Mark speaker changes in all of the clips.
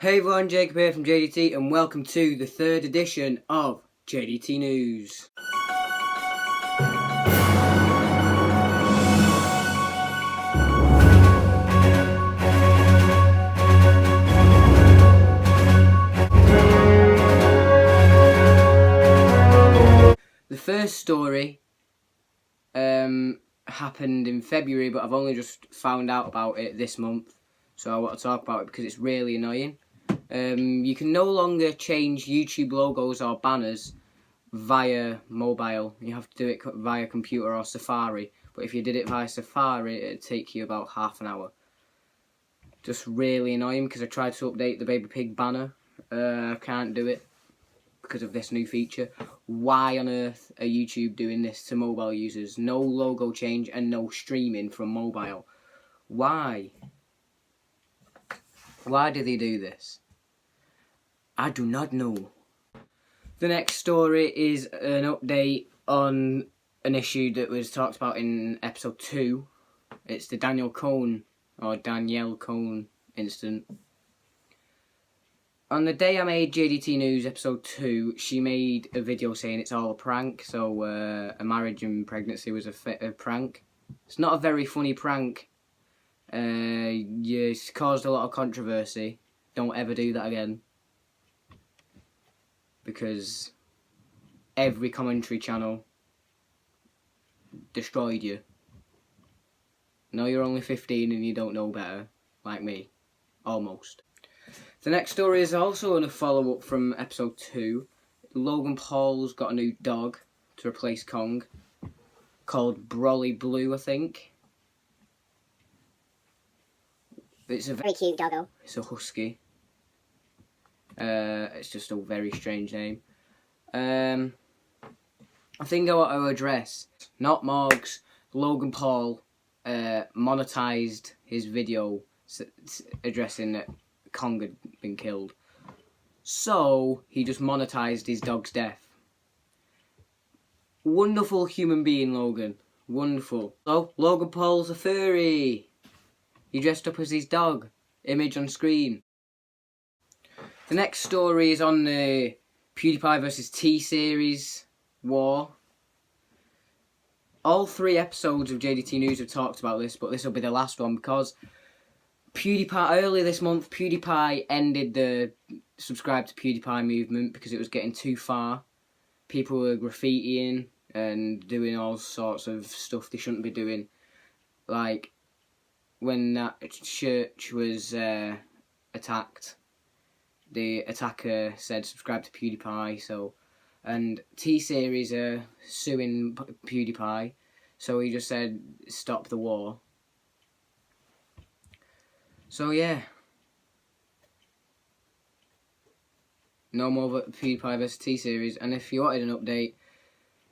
Speaker 1: Hey everyone, Jacob here from JDT and welcome to the third edition of JDT News. The first story happened in February, but I've only just found out about it this month, so I want to talk about it because it's really annoying. You can no longer change YouTube logos or banners via mobile. You have to do it via computer or Safari, but if you did it via Safari, it'd take you about half an hour. Just really annoying because I tried to update the Baby Pig banner. I can't do it because of this new feature. Why on earth are YouTube doing this to mobile users? No logo change and no streaming from mobile. Why? Why do they do this? I do not know. The next story is an update on an issue that was talked about in episode 2. It's the Danielle Cohn incident. On the day I made JDT News episode 2, she made a video saying it's all a prank, so a marriage and pregnancy was a prank. It's not a very funny prank. It's caused a lot of controversy. Don't ever do that again. Because every commentary channel destroyed you. No, you're only 15 and you don't know better, like me. Almost. The next story is also in a follow-up from episode 2. Logan Paul's got a new dog to replace Kong, called Brolly Blue, I think. It's a very cute doggo. It's a husky. It's just a very strange name. I think I want to address, not Morgs, Logan Paul monetized his video addressing that Kong had been killed. So he just monetized his dog's death. Wonderful human being, Logan. Wonderful. So, Logan Paul's a furry. He dressed up as his dog. Image on screen. The next story is on the PewDiePie vs T-Series war. All 3 episodes of JDT News have talked about this, but this will be the last one because PewDiePie, earlier this month, PewDiePie ended the subscribe to PewDiePie movement because it was getting too far. People were graffitiing and doing all sorts of stuff they shouldn't be doing. Like, when that church was attacked, the attacker said subscribe to PewDiePie, and T-Series are suing PewDiePie, so he just said stop the war. So yeah, no more PewDiePie vs T-Series, and if you wanted an update,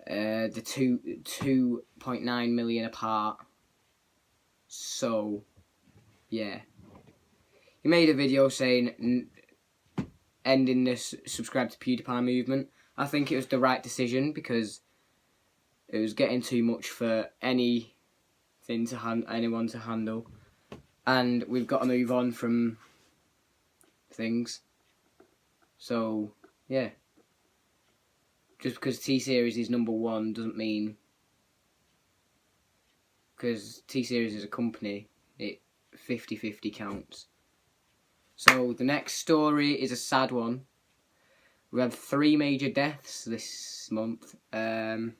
Speaker 1: the 2.9 million apart. So yeah, he made a video saying ending this subscribe to PewDiePie movement. I think it was the right decision because it was getting too much for anyone to handle. And we've got to move on from things. So, yeah. Just because T-Series is number 1 doesn't mean... Because T-Series is a company, it 50-50 counts. So, the next story is a sad one. We had 3 major deaths this month. The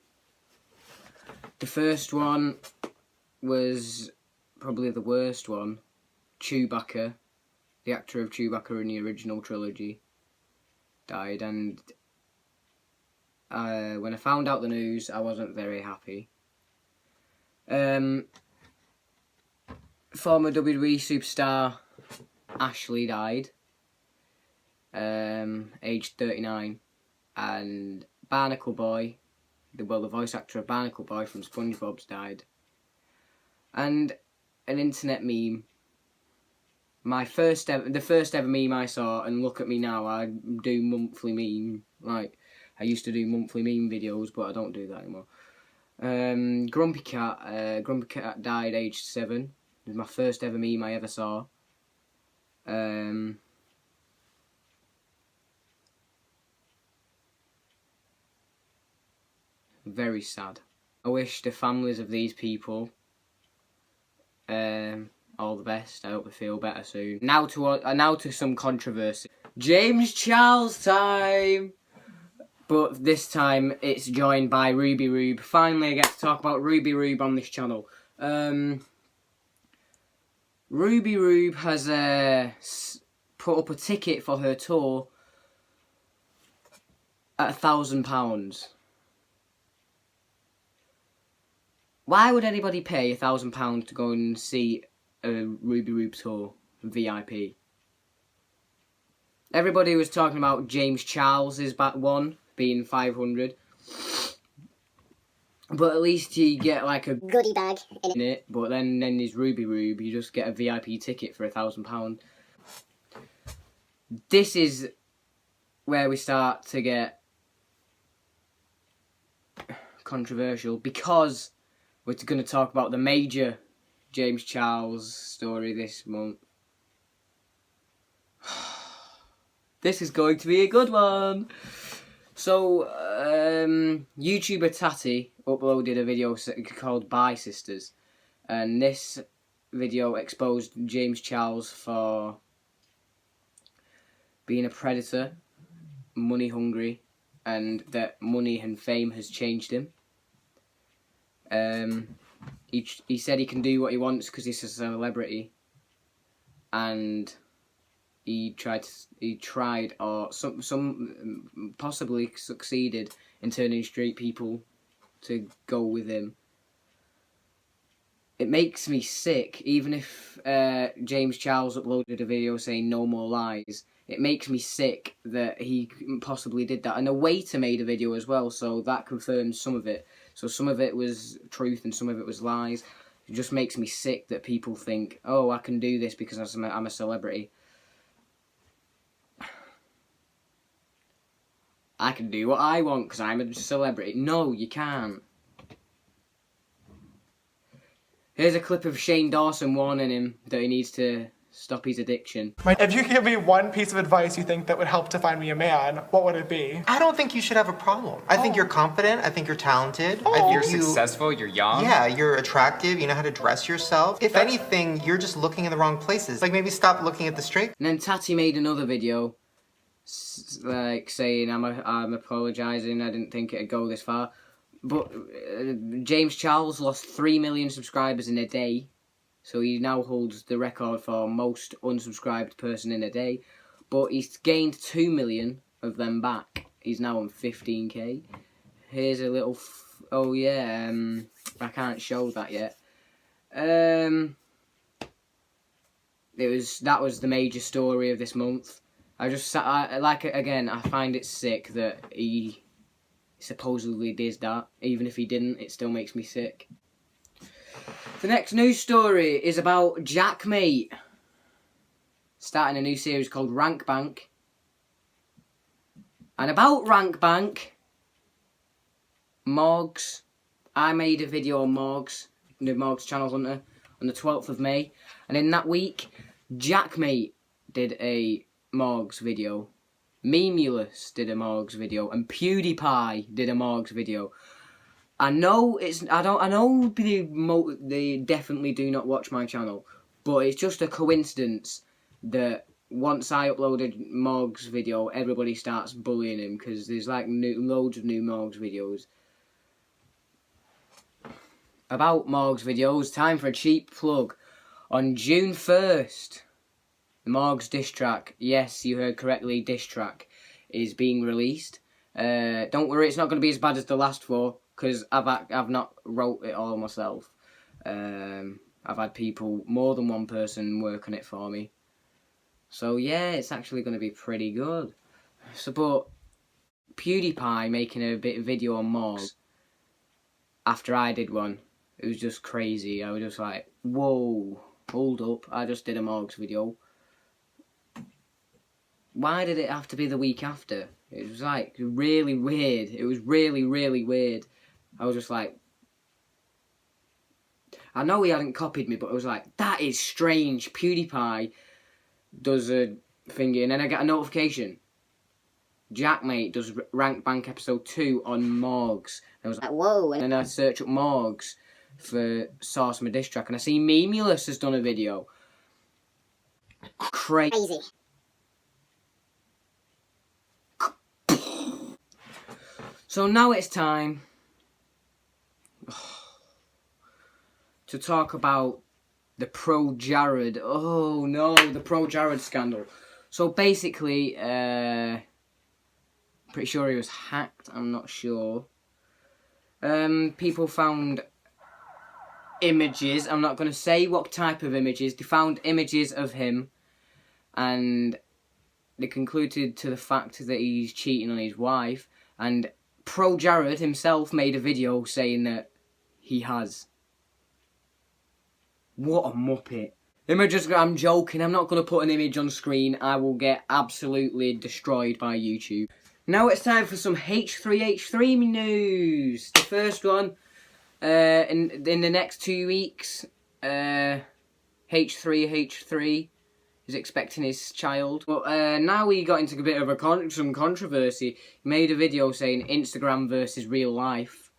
Speaker 1: first one was probably the worst one. Chewbacca, the actor of Chewbacca in the original trilogy, died, and when I found out the news, I wasn't very happy. Former WWE superstar Ashley died, aged 39, and Barnacle Boy, the voice actor of Barnacle Boy from SpongeBob's died. And an internet meme, the first ever meme I saw, and look at me now, I do monthly meme, like, I used to do monthly meme videos, but I don't do that anymore. Grumpy Cat died aged 7, it was my first ever meme I ever saw. Very sad. I wish the families of these people all the best. I hope they feel better soon. Now to some controversy. James Charles time! But this time it's joined by Ruby Rube. Finally I get to talk about Ruby Rube on this channel. Ruby Rube has put up a ticket for her tour at £1,000. Why would anybody pay £1,000 to go and see a Ruby Rube tour VIP? Everybody was talking about James Charles's one being 500, but at least you get like a
Speaker 2: goodie bag
Speaker 1: in it. But then there's Ruby Rube. You just get a VIP ticket for £1,000. This is where we start to get controversial, because we're going to talk about the major James Charles story this month. This is going to be a good one. So, YouTuber Tati uploaded a video called Bye Sisters, and this video exposed James Charles for being a predator, money hungry, and that money and fame has changed him. He said he can do what he wants because he's a celebrity, and he tried or some possibly succeeded in turning straight people to go with him. It makes me sick, even if James Charles uploaded a video saying no more lies. It makes me sick that he possibly did that. And a waiter made a video as well, so that confirms some of it. So some of it was truth and some of it was lies. It just makes me sick that people think, oh, I can do this because I'm a celebrity. I can do what I want because I'm a celebrity. No, you can't. Here's a clip of Shane Dawson warning him that he needs to stop his addiction.
Speaker 3: If you could give me one piece of advice you think that would help to find me a man, what would it be?
Speaker 4: I don't think you should have a problem. I think you're confident. I think you're talented. I think
Speaker 5: You're successful, you're young.
Speaker 4: Yeah, you're attractive. You know how to dress yourself. If anything, you're just looking in the wrong places. Like, maybe stop looking at the straight.
Speaker 1: And then Tati made another video like saying, I'm apologising, I didn't think it'd go this far. But James Charles lost 3 million subscribers in a day, so he now holds the record for most unsubscribed person in a day. But he's gained 2 million of them back. He's now on 15k. Here's a little oh yeah, I can't show that yet. That was the major story of this month. I find it sick that he supposedly did that. Even if he didn't, it still makes me sick. The next news story is about Jackmate starting a new series called Rank Bank. And about Rank Bank, Morgs, I made a video on Morgs, the Morgs Channel Hunter, on the 12th of May. And in that week, Jackmate did a Morgs video, Memulous did a Morgs video, and PewDiePie did a Morgs video. I know they definitely do not watch my channel, but it's just a coincidence that once I uploaded Morgs video, everybody starts bullying him because there's like loads of new Morgs videos. About Morgs videos, time for a cheap plug. On June 1st, the Morgs diss track, yes, you heard correctly, diss track, is being released. Don't worry, it's not going to be as bad as the last four, because I've not wrote it all myself. I've had people, more than one person, work on it for me. So yeah, it's actually going to be pretty good. So, but PewDiePie making a video on Morgs after I did one, it was just crazy. I was just like, whoa, hold up, I just did a Morgs video. Why did it have to be the week after? It was like really weird. It was really, really weird. I was just like, I know he hadn't copied me, but I was like, that is strange. PewDiePie does a thingy, and then I get a notification. Jackmate does Rank Bank episode 2 on Morgs. And I was like,
Speaker 2: whoa.
Speaker 1: and then I search up Morgs for Source My Diss Track, and I see Memulous has done a video. Crazy. So now it's time to talk about the Pro Jared. Oh no, the Pro Jared scandal. So basically, pretty sure he was hacked, I'm not sure. People found images, I'm not going to say what type of images, they found images of him, and they concluded to the fact that he's cheating on his wife, and Pro Jared himself made a video saying that he has. What a muppet. I'm joking, I'm not going to put an image on screen, I will get absolutely destroyed by YouTube. Now it's time for some H3H3 news. The first one, in the next 2 weeks, H3H3 is expecting his child. But now he got into a bit of some controversy. He made a video saying Instagram versus real life.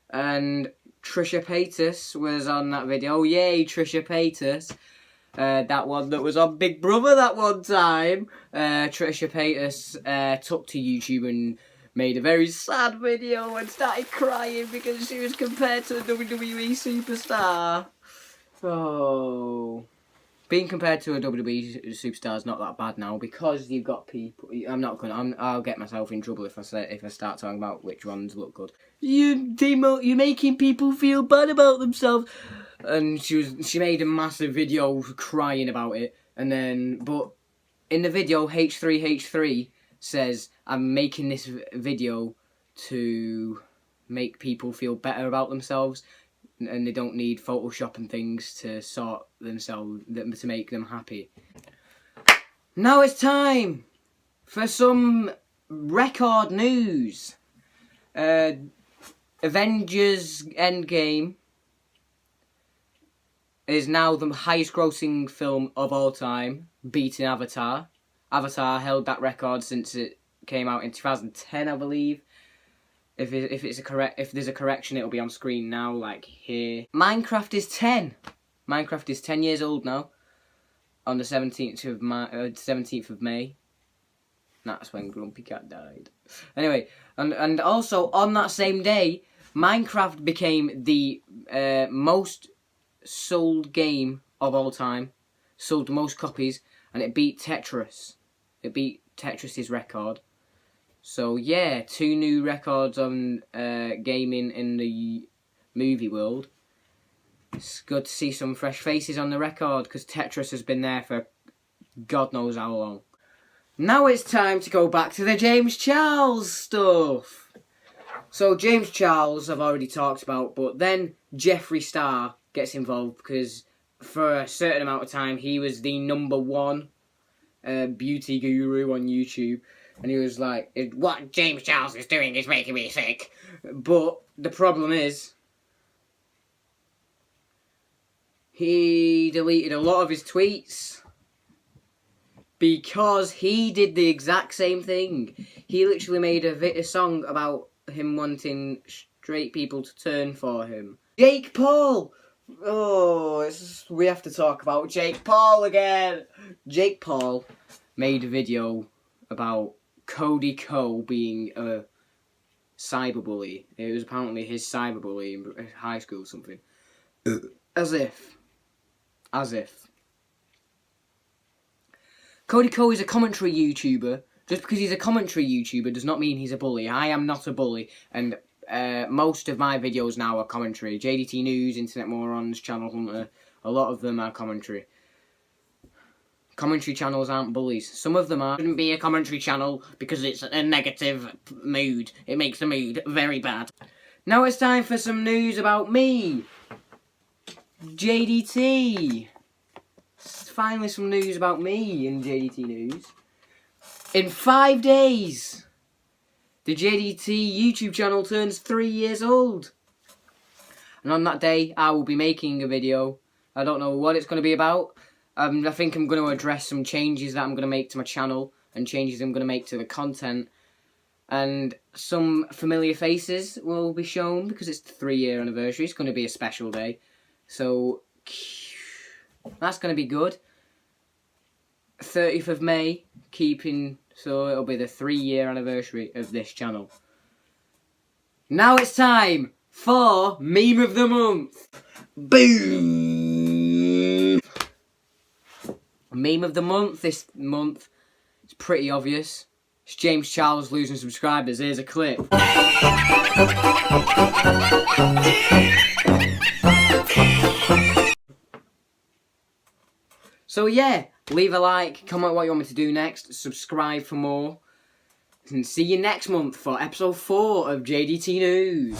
Speaker 1: And Trisha Paytas was on that video. Oh, yay, Trisha Paytas. That one that was on Big Brother that one time. Trisha Paytas took to YouTube and made a very sad video and started crying because she was compared to a WWE superstar. Oh. Being compared to a WWE superstar is not that bad now because you've got people. I'll get myself in trouble if I start talking about which ones look good. You're making people feel bad about themselves. And she made a massive video crying about it, but in the video H3H3 says I'm making this video to make people feel better about themselves, and they don't need Photoshop and things to sort themselves to make them happy. Now it's time for some record news. Avengers Endgame is now the highest grossing film of all time, beating Avatar. Avatar held that record since it came out in 2010, I believe. If there's a correction, it'll be on screen now, like here. Minecraft is 10. Minecraft is 10 years old now. On the 17th of May. That's when Grumpy Cat died. Anyway, and also on that same day, Minecraft became the most sold game of all time, sold the most copies, and it beat Tetris. It beat Tetris's record. So yeah, 2 new records on gaming in the movie world. It's good to see some fresh faces on the record because Tetris has been there for God knows how long. Now it's time to go back to the James Charles stuff. So James Charles I've already talked about, but then Jeffree Star gets involved because for a certain amount of time he was the #1 beauty guru on YouTube, and he was like, what James Charles is doing is making me sick. But the problem is he deleted a lot of his tweets because he did the exact same thing. He literally made a song about him wanting straight people to turn for him. Jake Paul! Oh, we have to talk about Jake Paul again. Jake Paul made a video about Cody Ko being a cyberbully. It was apparently his cyberbully in high school or something. As if. Cody Ko is a commentary YouTuber. Just because he's a commentary YouTuber does not mean he's a bully. I am not a bully, and most of my videos now are commentary. JDT News, Internet Morons, Channel Hunter, a lot of them are commentary. Commentary channels aren't bullies. Some of them are. It shouldn't be a commentary channel because it's a negative mood. It makes the mood very bad. Now it's time for some news about me. JDT. Finally some news about me in JDT News. In 5 days, the JDT YouTube channel turns 3 years old. And on that day, I will be making a video. I don't know what it's going to be about. I think I'm going to address some changes that I'm going to make to my channel and changes I'm going to make to the content. And some familiar faces will be shown because it's the 3-year anniversary. It's going to be a special day. So that's going to be good. 30th of May, so it'll be the 3-year anniversary of this channel. Now it's time for Meme of the Month. Boom! Meme of the Month this month. It's pretty obvious. It's James Charles losing subscribers. Here's a clip. So yeah, leave a like, comment what you want me to do next, subscribe for more, and see you next month for episode 4 of JDT News.